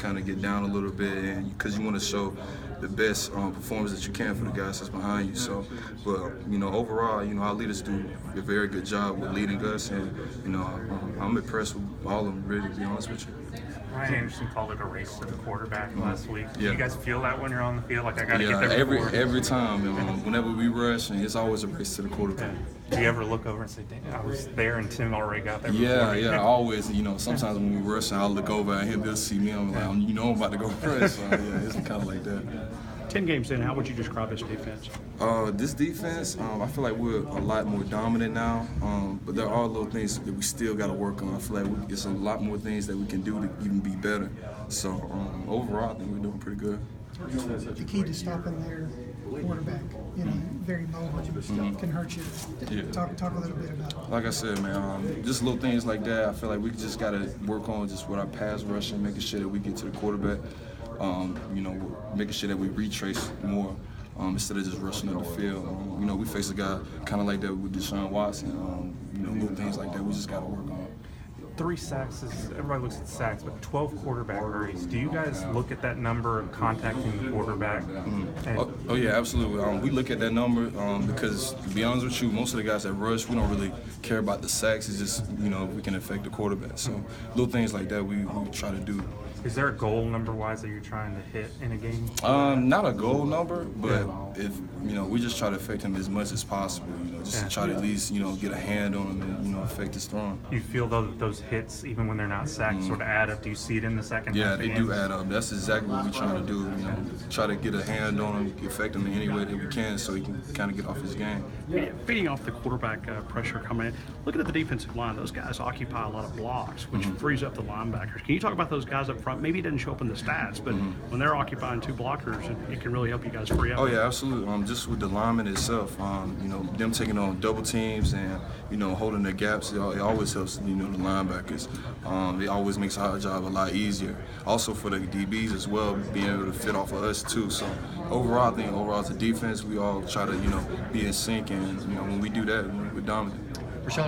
kind of get down a little bit, and because you want to show the best performance that you can for the guys that's behind you. So, but overall, our leaders do a very good job with leading us, and I'm impressed with all of them. Really, to be honest with you. Ryan Anderson called it a race to the quarterback last week. Yeah. Do you guys feel that when you're on the field? Like, I got to get there every time. Whenever we rush, and it's always a race to the quarterback. Do you ever look over and say, "Dang, I was there and Tim already got there"? Yeah, always. Sometimes when we rush, I'll look over and he'll see me. I'm like, I'm about to go first. So it's kind of like that. 10 games in, how would you describe this defense? This defense, I feel like we're a lot more dominant now, but there are little things that we still got to work on. I feel like it's a lot more things that we can do to even be better. So overall, I think we're doing pretty good. The key to stopping their quarterback, very mobile, can hurt you. Yeah. Talk a little bit about it. Like I said, man, just little things like that. I feel like we just got to work on just with our pass rushing, making sure that we get to the quarterback. Making sure that we retrace more instead of just rushing on the field. We face a guy kind of like that with Deshaun Watson. Little things like that we just got to work on. 3 sacks everybody looks at sacks, but 12 quarterback hurries. Do you guys look at that number of contacting the quarterback? Oh yeah, absolutely. We look at that number because, to be honest with you, most of the guys that rush, we don't really care about the sacks. It's just we can affect the quarterback. So little things like that we try to do. Is there a goal number-wise that you're trying to hit in a game? Not a goal number, but if we just try to affect him as much as possible. Just to try to at least get a hand on him and affect his throwing. You feel though that those hits, even when they're not sacked, sort of add up? Do you see it in the second half? Yeah, they do add up. That's exactly what we're trying to do. Try to get a hand on him, affect him in any way that we can, so he can kind of get off his game. Feeding off the quarterback pressure coming in, looking at the defensive line, those guys occupy a lot of blocks, which frees up the linebackers. Can you talk about those guys up front? Maybe it doesn't show up in the stats, but when they're occupying 2 blockers, it can really help you guys free up. Oh yeah, absolutely. Just with the lineman itself, them taking on double teams and holding their gaps, it always helps the linebackers. It always makes our job a lot easier. Also for the DBs as well, being able to fit off of us too. So overall, I think as a defense, we all try to be in sync, and when we do that, we're dominant.